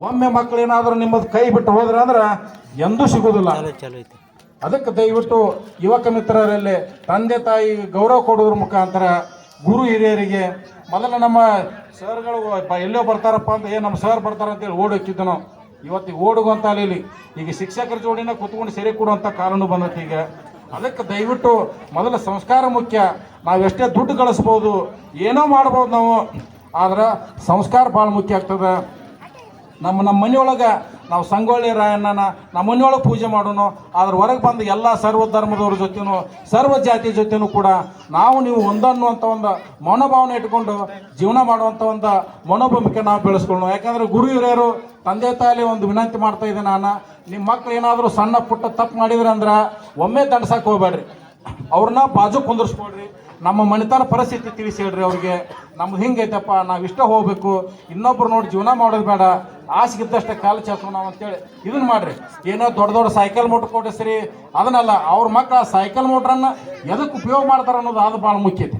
ಒಮ್ಮೆ ಮಕ್ಕಳೇನಾದ್ರೂ ನಿಮ್ಮದು ಕೈ ಬಿಟ್ಟು ಹೋದ್ರೆ ಅಂದ್ರೆ ಎಂದೂ ಸಿಗೋದಿಲ್ಲ. ಅದಕ್ಕೆ ದಯವಿಟ್ಟು ಯುವಕ ಮಿತ್ರರಲ್ಲಿ ತಂದೆ ತಾಯಿ ಗೌರವ ಕೊಡೋದ್ರ ಮುಖಾಂತರ ಗುರು ಹಿರಿಯರಿಗೆ ಮೊದಲು ನಮ್ಮ ಸರ್ಗಳು ಎಲ್ಲೋ ಬರ್ತಾರಪ್ಪ ಅಂತ ನಮ್ಮ ಸರ್ ಬರ್ತಾರ ಅಂತೇಳಿ ಓಡೋಕ್ಕಿದ್ದು ನಾವು. ಇವತ್ತಿಗೆ ಓಡುವಂತ ಅಲ್ಲಿ ಈಗ ಶಿಕ್ಷಕರ ಜೋಡಿನ ಕೂತ್ಕೊಂಡು ಸೆರೆ ಕೊಡುವಂಥ ಕಾರಣನೂ ಬಂದೈತಿ ಈಗ. ಅದಕ್ಕೆ ದಯವಿಟ್ಟು ಮೊದಲ ಸಂಸ್ಕಾರ ಮುಖ್ಯ. ನಾವು ಎಷ್ಟೇ ದುಡ್ಡು ಗಳಿಸ್ಬೋದು, ಏನೋ ಮಾಡ್ಬೋದು ನಾವು, ಆದ್ರೆ ಸಂಸ್ಕಾರ ಭಾಳ ಮುಖ್ಯ ಆಗ್ತದೆ. ನಮ್ಮ ಮನೆಯೊಳಗೆ ನಾವು ಸಂಗೊಳ್ಳಿ ರಾಯಣ್ಣನ ನಮ್ಮ ಮನೆಯೊಳಗೆ ಪೂಜೆ ಮಾಡೋನು, ಅದ್ರ ಹೊರಗೆ ಬಂದು ಎಲ್ಲ ಸರ್ವ ಧರ್ಮದವ್ರ ಜೊತೆನೂ ಸರ್ವ ಜಾತಿ ಜೊತೆನೂ ಕೂಡ ನಾವು ನೀವು ಒಂದನ್ನುವಂಥ ಒಂದು ಮನೋಭಾವನೆ ಇಟ್ಕೊಂಡು ಜೀವನ ಮಾಡುವಂಥ ಒಂದು ಮನೋಭೂಮಿಕೆ ನಾವು ಬೆಳೆಸ್ಕೊಳ್ಳೋಣ. ಯಾಕಂದರೆ ಗುರು ಹಿರಿಯರು ತಂದೆ ತಾಯಿ ಒಂದು ವಿನಂತಿ ಮಾಡ್ತಾ ಇದ್ದೆ ನಾನು, ನಿಮ್ಮ ಮಕ್ಳು ಏನಾದರೂ ಸಣ್ಣ ಪುಟ್ಟ ತಪ್ಪು ಮಾಡಿದ್ರೆ ಅಂದ್ರೆ ಒಮ್ಮೆ ದಂಡ್ಸಕ್ಕೆ ಹೋಗ್ಬೇಡ್ರಿ, ಅವ್ರನ್ನ ಬಾಜು ಕುಂದರ್ಸ್ಕೊಳ್ರಿ. ನಮ್ಮ ಮನೆತನ ಪರಿಸ್ಥಿತಿ ತಿಳಿಸಿ ಹೇಳ್ರಿ ಅವ್ರಿಗೆ, ನಮ್ದು ಹಿಂಗೈತಪ್ಪ, ನಾವು ಇಷ್ಟ ಹೋಗ್ಬೇಕು, ಇನ್ನೊಬ್ರು ನೋಡಿ ಜೀವನ ಮಾಡೋದು ಬೇಡ, ಆಸೆಗಿದ್ದಷ್ಟೇ ಕಾಲು ಚಾಚು ನಾವು ಅಂತೇಳಿ ಇದನ್ನ ಮಾಡ್ರಿ. ಏನೋ ದೊಡ್ಡ ದೊಡ್ಡ ಸೈಕಲ್ ಮೋಟ್ರ್ ಕೊಡಿಸ್ರಿ ಅದನ್ನಲ್ಲ, ಅವ್ರ ಮಕ್ಕಳು ಆ ಸೈಕಲ್ ಮೋಟ್ರನ್ನು ಎದಕ್ಕೆ ಉಪಯೋಗ ಮಾಡ್ತಾರೆ ಅನ್ನೋದು ಅದು ಭಾಳ ಮುಖ್ಯತೆ.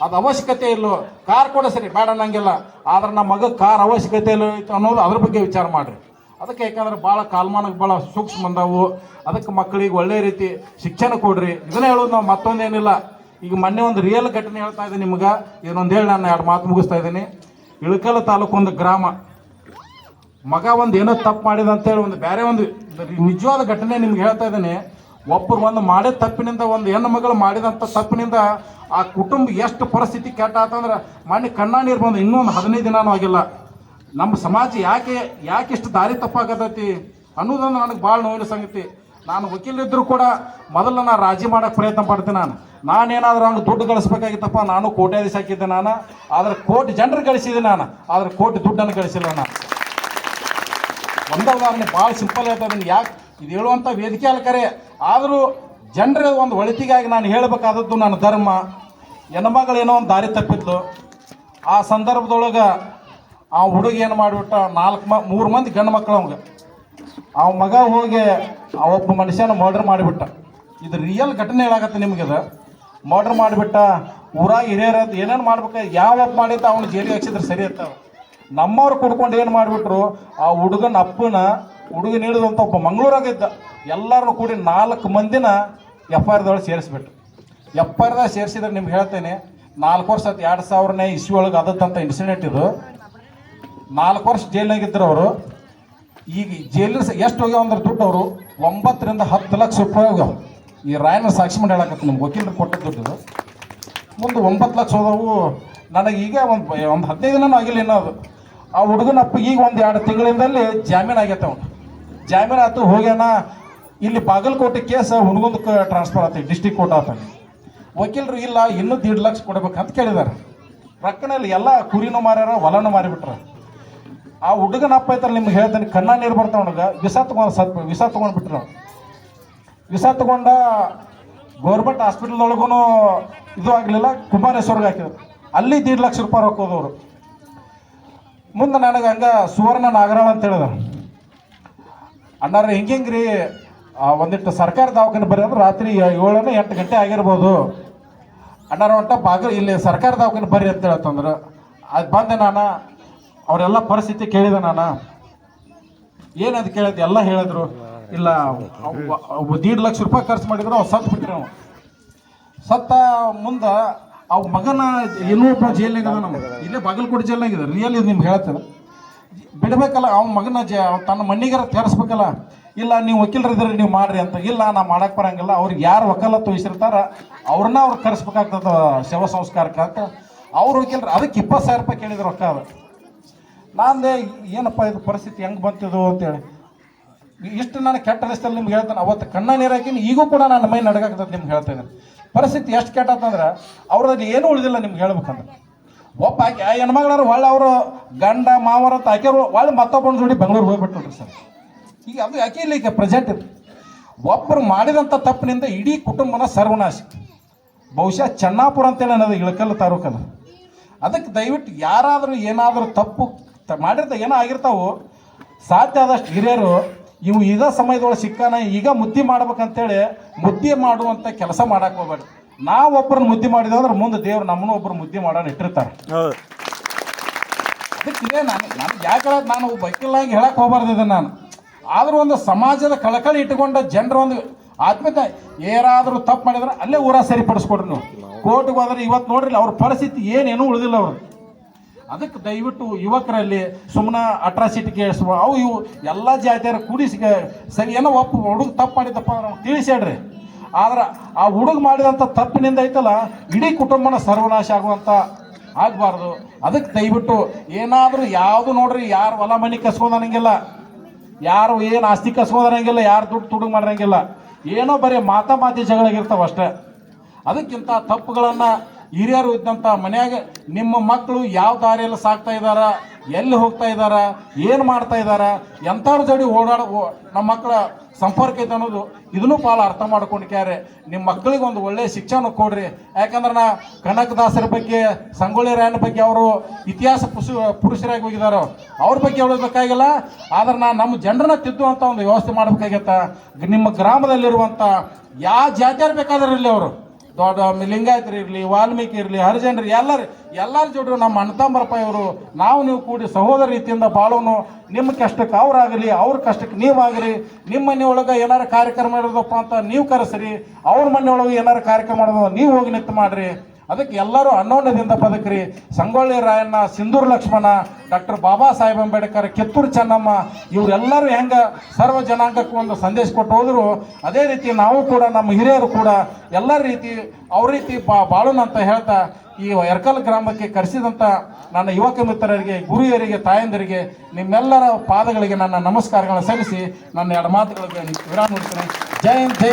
ಅದು ಅವಶ್ಯಕತೆ ಇಲ್ಲೋ ಕಾರ್ ಕೊಡಿಸ್ರಿ ಬೇಡ ಅನ್ನಂಗಿಲ್ಲ, ಆದ್ರೆ ನಮ್ಮ ಮಗಗೆ ಕಾರ್ ಅವಶ್ಯಕತೆ ಇಲ್ಲ ಅನ್ನೋದು ಅದ್ರ ಬಗ್ಗೆ ವಿಚಾರ ಮಾಡಿರಿ. ಅದಕ್ಕೆ ಯಾಕಂದ್ರೆ ಭಾಳ ಕಾಲಮಾನಕ್ಕೆ ಭಾಳ ಸೂಕ್ಷ್ಮ ಬಂದವು. ಅದಕ್ಕೆ ಮಕ್ಕಳಿಗೆ ಒಳ್ಳೆ ರೀತಿ ಶಿಕ್ಷಣ ಕೊಡ್ರಿ. ಇದನ್ನೇ ಹೇಳೋದು ನಾವು, ಮತ್ತೊಂದೇನಿಲ್ಲ. ಈಗ ಮೊನ್ನೆ ಒಂದು ರಿಯಲ್ ಘಟನೆ ಹೇಳ್ತಾ ಇದ್ದೀನಿ ನಿಮ್ಗೆ, ಇದೊಂದು ಹೇಳಿ ನಾನು 2 ಮಾತು ಮುಗಿಸ್ತಾ ಇದ್ದೀನಿ. ಇಳಕಲ್ ತಾಲೂಕು ಒಂದು ಗ್ರಾಮ, ಮಗ ಒಂದು ಏನೋ ತಪ್ಪು ಮಾಡಿದ ಅಂತೇಳಿ ಒಂದು ಬೇರೆ ಒಂದು ನಿಜವಾದ ಘಟನೆ ನಿಮ್ಗೆ ಹೇಳ್ತಾ ಇದ್ದೀನಿ. ಒಬ್ಬರು ಒಂದು ಮಾಡಿದ ತಪ್ಪಿನಿಂದ, ಒಂದು ಹೆಣ್ಣು ಮಗಳು ಮಾಡಿದಂಥ ತಪ್ಪಿನಿಂದ ಆ ಕುಟುಂಬ ಎಷ್ಟು ಪರಿಸ್ಥಿತಿ ಕೆಟ್ಟ ಆತಂದ್ರೆ ಮೊನ್ನೆ ಕಣ್ಣಾ ನೀರು ಬಂದು ಇನ್ನೊಂದು 15 ದಿನಾನೂ ಆಗಿಲ್ಲ. ನಮ್ಮ ಸಮಾಜ ಯಾಕೆ ಇಷ್ಟು ದಾರಿ ತಪ್ಪಾಗತೈತಿ ಅನ್ನೋದೊಂದು ನನಗೆ ಭಾಳ ನೋವಿನ ಸಂಗತಿ. ನಾನು ವಕೀಲರಿದ್ದರೂ ಕೂಡ ಮೊದಲು ನಾನು ರಾಜಿ ಮಾಡೋಕ್ಕೆ ಪ್ರಯತ್ನ ಪಡ್ತೀನಿ. ನಾನೇನಾದ್ರೂ ಹಂಗೆ ದುಡ್ಡು ಗಳಿಸ್ಬೇಕಾಗಿತ್ತಪ್ಪ, ನಾನು ಕೋಟ್ಯಾಧೀಶ ಹಾಕಿದ್ದೆ ನಾನು, ಆದರೆ ಕೋಟಿ ಜನರು ಗಳಿಸಿದ್ದೆ ನಾನು, ಆದರೆ ಕೋಟಿ ದುಡ್ಡನ್ನು ಗಳಿಸಿಲ್ಲ ನಾನು. ಒಂದು ಉದಾಹರಣೆ ಭಾಳ ಸಿಂಪಲ್ ಹೇಳ್ತಾಯಿದ್ದೀನಿ. ಯಾಕೆ ಇದು ಹೇಳುವಂಥ ವೇದಿಕೆ ಅಲ್ಲ ಕರೆ, ಆದರೂ ಜನರ ಒಂದು ಒಳಿತಿಗಾಗಿ ನಾನು ಹೇಳಬೇಕಾದದ್ದು ನನ್ನ ಧರ್ಮ. ಹೆಣ್ಮಗಳು ಏನೋ ಒಂದು ದಾರಿ ತಪ್ಪಿದ್ಲು. ಆ ಸಂದರ್ಭದೊಳಗೆ ಆ ಹುಡುಗ ಏನು ಮಾಡಿಬಿಟ್ಟ, 3 ಮಂದಿ ಗಂಡು ಮಕ್ಕಳು ಅವಂಗೆ. ಆ ಮಗ ಹೋಗಿ ಆ ಒಬ್ಬ ಮನುಷ್ಯನ ಮರ್ಡರ್ ಮಾಡಿಬಿಟ್ಟ. ಇದು ರಿಯಲ್ ಘಟನೆ ಹೇಳಾಗತ್ತೆ ನಿಮಗಿದು. ಮರ್ಡರ್ ಮಾಡಿಬಿಟ್ಟ. ಊರಾಗ ಹಿರಿಯರದ್ದು ಏನೇನು ಮಾಡ್ಬೇಕು, ಯಾವೊಬ್ಬ ಮಾಡಿದ್ದ ಅವನು ಜೈಲಿಗೆ ಹಾಕ್ಸಿದ್ರೆ ಸರಿ ಇರ್ತಾವೆ. ನಮ್ಮವ್ರು ಕುಡ್ಕೊಂಡು ಏನು ಮಾಡಿಬಿಟ್ರು, ಆ ಹುಡುಗನ ಅಪ್ಪನ ಹುಡುಗನ ಹಿಡಿದಂಥ ಒಬ್ಬ ಮಂಗಳೂರಾಗ ಇದ್ದ ಎಲ್ಲರನ್ನು ಕೂಡಿ 4 ಮಂದಿನ FIR ಸೇರಿಸ್ಬಿಟ್ರು. FIR ಸೇರಿಸಿದ್ರೆ ನಿಮ್ಗೆ ಹೇಳ್ತೇನೆ, 4 ವರ್ಷ 2000ನೇ ಇಸ್ವಿ ಒಳಗೆ ಆದದ್ದಂಥ ಇನ್ಸಿಡೆಂಟ್ ಇದು. 4 ವರ್ಷ ಜೈಲಿನಾಗಿದ್ದರು ಅವರು. ಈಗ ಜೈಲಿನ ಎಷ್ಟು ಹೋಗ್ಯಾವ ಅಂದ್ರೆ ದುಡ್ಡು ಅವರು 9 ರಿಂದ 10 ಲಕ್ಷ ರೂಪಾಯಿ ಹೋಗ್ಯಾವ. ಈ ರಾಯನ ಸಾಕ್ಷಿ ಮಾಡಿ ಹೇಳಕತ್ತೆ, ನಿಮ್ಗೆ ವಕೀಲರು ಕೊಟ್ಟ ದುಡ್ಡು ಮುಂದೆ 9 ಲಕ್ಷ ಹೋದವು. ನನಗೆ ಈಗ ಒಂದು 15 ದಿನನೂ ಆಗಿಲ್ಲ ಇನ್ನೋದು. ಆ ಹುಡುಗನಪ್ಪ ಈಗ ಒಂದು 2 ತಿಂಗಳಿಂದಲ್ಲಿ ಜಾಮೀನು ಆಗೈತೆ. ಅವನು ಜಾಮೀನು ಆಯ್ತು, ಹೋಗ್ಯಾನ. ಇಲ್ಲಿ ಬಾಗಲಕೋಟೆ ಕೇಸ್ ಹುಣಗುಂದಕ್ಕೆ ಟ್ರಾನ್ಸ್ಫರ್ ಆಗ್ತದೆ, ಡಿಸ್ಟಿಕ್ ಕೋರ್ಟ್ ಆಗ್ತಾನೆ. ವಕೀಲರು ಇಲ್ಲ, ಇನ್ನೂ 1.5 ಲಕ್ಷ ಕೊಡ್ಬೇಕಂತ ಕೇಳಿದ್ದಾರೆ. ರೊಕ್ಕನಲ್ಲಿ ಎಲ್ಲ ಕುರಿನೂ ಮಾರ್ಯಾರ, ಹೊಲನೂ ಮಾರಿಬಿಟ್ರೆ. ಆ ಹುಡುಗನಪ್ಪ ಐತಾರೆ, ನಿಮ್ಗೆ ಹೇಳ್ತಾನೆ, ಕಣ್ಣ ನೀರು ಬರ್ತಾವ ಅವನಿಗೆ. ವಿಷ ತೊಗೊಂಡ್ಬಿಟ್ರು. ವಿಷ ತೊಗೊಂಡ ಗೌರ್ಮೆಂಟ್ ಹಾಸ್ಪಿಟಲ್ದೊಳಗೂ ಇದು ಆಗಲಿಲ್ಲ, ಕುಮಾರೇಶ್ವರ್ಗೆ ಹಾಕಿದ್ರು. ಅಲ್ಲಿ 1.5 ಲಕ್ಷ ರೂಪಾಯಿ ರೊಕ್ಕ ಹೋದವರು. ಮುಂದೆ ನನಗೆ ಹಂಗೆ ಸುವರ್ಣ ನಾಗರಾಳ ಅಂತ ಹೇಳಿದ್ರು. ಅಣ್ಣಾರ ಹಿಂಗ್ರಿ ಒಂದಿಟ್ಟು ಸರ್ಕಾರ ದವಾಖಾನೆ ಬರ್ರಿ ಅಂದ್ರೆ ರಾತ್ರಿ 7 8 ಗಂಟೆ ಆಗಿರ್ಬೋದು. ಅಣ್ಣಾರ ಹೊಂಟ ಇಲ್ಲಿ ಸರ್ಕಾರ ದವಾಖಾನೆ ಬರ್ರಿ ಅಂತ ಹೇಳ್ತಂದ್ರೆ ಅದು ಬಂದೆ ನಾನು. ಅವರೆಲ್ಲ ಪರಿಸ್ಥಿತಿ ಕೇಳಿದೆ ನಾನು. ಏನದು ಕೇಳಿದೆ, ಎಲ್ಲ ಹೇಳಿದ್ರು. ಇಲ್ಲ 1.5 ಲಕ್ಷ ರೂಪಾಯಿ ಖರ್ಚು ಮಾಡಿದ್ರು, ಅವ್ರು ಸತ್ತು ಬಿಟ್ರಿ. ನಾವು ಸತ್ತ ಮುಂದೆ ಅವ್ ಮಗನ ಇನ್ನೂ ಒಬ್ಬ ಜೈಲ್ನಾಗದ, ನಮ್ಮ ಇಲ್ಲೇ ಬಾಗಲಕೋಟೆ ಜೈಲ್ನಾಗಿದೆ. ರಿಯಲ್ ಇದು ನಿಮ್ಗೆ ಹೇಳ್ತೇನೆ. ಬಿಡಬೇಕಲ್ಲ ಅವ್ನ ಮಗನ ತನ್ನ ಮಣ್ಣಿಗಾರ ತೇರಿಸ್ಬೇಕಲ್ಲ. ಇಲ್ಲ ನೀವು ವಕೀಲರಿದ್ರೆ ನೀವು ಮಾಡ್ರಿ ಅಂತ. ಇಲ್ಲ ನಾ ಮಾಡಕ್ಕೆ ಬರಂಗಿಲ್ಲ, ಅವ್ರಿಗೆ ಯಾರು ವಕಾಲತ್ತು ವಹಿಸಿರ್ತಾರ ಅವ್ರನ್ನ ಕರೆಸ್ಬೇಕಾಗ್ತದ ಶವ ಸಂಸ್ಕಾರಕ್ಕೆ ಅಂತ. ಅವ್ರು ವಕೀಲರು ಅದಕ್ಕೆ 20,000 ರೂಪಾಯಿ ಕೇಳಿದ್ರು ರೊಕ್ಕ. ಅದು ನಾಂದೆ ಏನಪ್ಪ ಇದು ಪರಿಸ್ಥಿತಿ ಹೆಂಗೆ ಬಂತಿದ್ದು ಅಂತೇಳಿ. ಇಷ್ಟು ನಾನು ಕೆಟ್ಟ ಅನಿಸ್ತಲ್ಲಿ ನಿಮ್ಗೆ ಹೇಳ್ತಾನೆ. ಅವತ್ತು ಕಣ್ಣ ನೀರಾಕಿನ ಈಗೂ ಕೂಡ ನನ್ನ ಮೈ ನಡಗಾಗ್ತದೆ ನಿಮ್ಗೆ ಹೇಳ್ತಾ ಇದ್ದೀನಿ. ಪರಿಸ್ಥಿತಿ ಎಷ್ಟು ಕೆಟ್ಟಂದ್ರೆ ಅವ್ರಲ್ಲಿ ಏನೂ ಉಳಿದಿಲ್ಲ ನಿಮ್ಗೆ ಹೇಳ್ಬೇಕಂದ್ರೆ. ಒಬ್ಬ ಆಕೆ ಆ ಹೆಣ್ಮಗಳಾರು ಒಳ್ಳೆ ಅವರು ಗಂಡ ಮಾವರಂತ ಆಕೆಯವರು ಒಳ್ಳೆ ಮತ್ತೊಬ್ಬನ ಜೋಡಿ ಬೆಂಗಳೂರಿಗೆ ಹೋಗ್ಬಿಟ್ರಿ ಸರ್. ಈಗ ಅದು ಯಾಕೆ ಇಲ್ಲ, ಈಗ ಪ್ರೆಸೆಂಟ್ ಇದು ಒಬ್ಬರು ಮಾಡಿದಂಥ ತಪ್ಪಿನಿಂದ ಇಡೀ ಕುಟುಂಬನ ಸರ್ವನಾಶ. ಬಹುಶಃ ಚೆನ್ನಾಪುರ ಅಂತೇಳಿ ಅನ್ನೋದು ಇಳಕಲ್ ತಾಲೂಕದು. ಅದಕ್ಕೆ ದಯವಿಟ್ಟು ಯಾರಾದರೂ ಏನಾದರೂ ತಪ್ಪು ಮಾಡಿರ್ತ ಏನೋ ಆಗಿರ್ತಾವು, ಸಾಧ್ಯ ಆದಷ್ಟು ಹಿರಿಯರು ಇವು ಇದೇ ಸಮಯದೊಳಗೆ ಸಿಕ್ಕಾನ ಈಗ ಮುದ್ದೆ ಮಾಡ್ಬೇಕಂತೇಳಿ ಮುದ್ದೆ ಮಾಡುವಂಥ ಕೆಲಸ ಮಾಡಕ್ಕೆ ಹೋಗ್ಬೇಡಿ. ನಾವು ಒಬ್ಬರನ್ನ ಮುದ್ದೆ ಮಾಡಿದ್ರೆ ಮುಂದೆ ದೇವ್ರು ನಮ್ಮನ್ನು ಒಬ್ಬರು ಮುದ್ದೆ ಮಾಡೋಣ ಇಟ್ಟಿರ್ತಾರೆ. ಅದಕ್ಕಿದೆ ನಾನು ಯಾಕೆ ನಾನು ಬೈಕಲ್ಲಾಗಿ ಹೇಳಕ್ಕೆ ಹೋಗ್ಬಾರ್ದು ಇದನ್ನು ನಾನು. ಆದರೂ ಒಂದು ಸಮಾಜದ ಕಳಕಳಿ ಇಟ್ಟುಕೊಂಡ ಜನರ ಒಂದು ಆತ್ಮೀಯತೆ, ಏನಾದರೂ ತಪ್ಪು ಮಾಡಿದ್ರೆ ಅಲ್ಲೇ ಊರ ಸರಿಪಡಿಸ್ಕೊಡ್ರಿ. ನೀವು ಕೋರ್ಟ್ಗೆ ಹೋದ್ರೆ ಇವತ್ತು ನೋಡ್ರಿ ಅವ್ರ ಪರಿಸ್ಥಿತಿ ಏನೇನೂ ಉಳಿದಿಲ್ಲ ಅವರು. ಅದಕ್ಕೆ ದಯವಿಟ್ಟು ಯುವಕರಲ್ಲಿ ಸುಮ್ಮನೆ ಅಟ್ರಾಸಿಟಿ ಕೇಳಿಸುವ ಅವು ಇವು ಎಲ್ಲ ಜಾತಿಯರು ಕೂಡಿಸಿ ಸರಿ ಏನೋ ಹುಡುಗ ತಪ್ಪು ಮಾಡಿದ್ದಪ್ಪ ನಾವು ತಿಳಿಸ್ಯಾಡ್ರಿ. ಆದ್ರೆ ಆ ಹುಡುಗ ಮಾಡಿದಂಥ ತಪ್ಪಿನಿಂದ ಐತಲ್ಲ ಇಡೀ ಕುಟುಂಬನ ಸರ್ವನಾಶ ಆಗುವಂಥ ಆಗಬಾರ್ದು. ಅದಕ್ಕೆ ದಯವಿಟ್ಟು ಏನಾದರೂ ಯಾವುದು ನೋಡ್ರಿ, ಯಾರು ಹೊಲ ಮನೆ ಕಸ್ಕೊಂಡಂಗಿಲ್ಲ, ಯಾರು ಏನು ಆಸ್ತಿ ಕಸ್ಕೊಂಡಂಗಿಲ್ಲ, ಯಾರು ದುಡ್ಡು ತುಡುಗು ಮಾಡಿರಂಗಿಲ್ಲ, ಏನೋ ಬರೀ ಮಾತಿ ಜಗಳಾಗಿರ್ತಾವ ಅಷ್ಟೇ. ಅದಕ್ಕಿಂತ ತಪ್ಪುಗಳನ್ನು ಹಿರಿಯರು ಇದ್ದಂಥ ಮನೆಯಾಗ ನಿಮ್ಮ ಮಕ್ಕಳು ಯಾವ ದಾರಿಯಲ್ಲಿ ಸಾಕ್ತಾ ಇದ್ದಾರ, ಎಲ್ಲಿ ಹೋಗ್ತಾ ಇದ್ದಾರ, ಏನು ಮಾಡ್ತಾ ಇದ್ದಾರ, ಎಂಥವ್ರ ಜೋಡಿ ನಮ್ಮ ಮಕ್ಕಳ ಸಂಪರ್ಕ ಐತೆ ಅನ್ನೋದು ಇದನ್ನೂ ಭಾಳ ಅರ್ಥ ಮಾಡ್ಕೊಂಡ್ಕ್ಯಾರೆ. ನಿಮ್ಮ ಮಕ್ಕಳಿಗೆ ಒಂದು ಒಳ್ಳೆಯ ಶಿಕ್ಷಣ ಕೊಡ್ರಿ. ಯಾಕಂದ್ರೆ ನಾ ಕನಕದಾಸರ ಬಗ್ಗೆ, ಸಂಗೊಳ್ಳಿ ರಾಯನ ಬಗ್ಗೆ ಅವರು ಇತಿಹಾಸ ಪುರುಷರಾಗಿ ಹೋಗಿದಾರೋ ಅವ್ರ ಬಗ್ಗೆ ಹೇಳಬೇಕಾಗಿಲ್ಲ. ಆದ್ರೆ ನಮ್ಮ ಜನರನ್ನ ತಿದ್ದುವಂಥ ಒಂದು ವ್ಯವಸ್ಥೆ ಮಾಡಬೇಕಾಗತ್ತ. ನಿಮ್ಮ ಗ್ರಾಮದಲ್ಲಿರುವಂಥ ಯಾವ ಜಾತಿಯರು ಬೇಕಾದ್ರೆ ಇರಲಿ, ಅವರು ದೊಡ್ಡ ಲಿಂಗಾಯತರು ಇರಲಿ, ವಾಲ್ಮೀಕಿ ಇರಲಿ, ಹರಿಜನರು ಎಲ್ಲರ ಜೋಡಿ ನಮ್ಮ ಅಣ್ಣತಮ್ಮರಪ್ಪ ಇವರು ನಾವು ನೀವು ಕೂಡಿ ಸಹೋದರ ರೀತಿಯಿಂದ ಬಾಳೋನು. ನಿಮ್ಮ ಕಷ್ಟಕ್ಕೆ ಅವರಾಗಲಿ, ಅವ್ರ ಕಷ್ಟಕ್ಕೆ ನೀವಾಗಲಿ. ನಿಮ್ಮ ಮನೆಯೊಳಗೆ ಏನಾರು ಕಾರ್ಯಕ್ರಮ ಇರೋದಪ್ಪ ಅಂತ ನೀವು ಕರೆಸ್ರಿ, ಅವ್ರ ಮನೆಯೊಳಗೆ ಏನಾರು ಕಾರ್ಯಕ್ರಮ ಮಾಡೋದು ನೀವು ಹೋಗಿ ನಿಂತು ಮಾಡಿರಿ. ಅದಕ್ಕೆ ಎಲ್ಲರೂ ಅನ್ಯೋನ್ಯದಿಂದ ಬದುಕ್ರಿ. ಸಂಗೊಳ್ಳಿ ರಾಯಣ್ಣ, ಸಿಂಧೂರು ಲಕ್ಷ್ಮಣ, ಡಾಕ್ಟರ್ ಬಾಬಾ ಸಾಹೇಬ್ ಅಂಬೇಡ್ಕರ್, ಕಿತ್ತೂರು ಚೆನ್ನಮ್ಮ ಇವರೆಲ್ಲರೂ ಹೆಂಗೆ ಸರ್ವ ಜನಾಂಗಕ್ಕೆ ಒಂದು ಸಂದೇಶ ಕೊಟ್ಟು ಹೋದ್ರು, ಅದೇ ರೀತಿ ನಾವು ಕೂಡ ನಮ್ಮ ಹಿರಿಯರು ಕೂಡ ಎಲ್ಲ ರೀತಿ ಅವ್ರ ರೀತಿ ಬಾಳೋಣ ಅಂತ ಹೇಳ್ತಾ ಈ ಯರ್ಕಲ್ ಗ್ರಾಮಕ್ಕೆ ಕರೆಸಿದಂಥ ನನ್ನ ಯುವಕ ಮಿತ್ರರಿಗೆ, ಗುರುಯರಿಗೆ, ತಾಯಂದಿರಿಗೆ ನಿಮ್ಮೆಲ್ಲರ ಪಾದಗಳಿಗೆ ನನ್ನ ನಮಸ್ಕಾರಗಳನ್ನು ಸಲ್ಲಿಸಿ ನನ್ನ ಎರಡು ಮಾತುಗಳಿಗೆ ವಿರಾಮ ನೀಡ್ತೇನೆ. ಜೈ ಹಿಂದ್, ಜೈ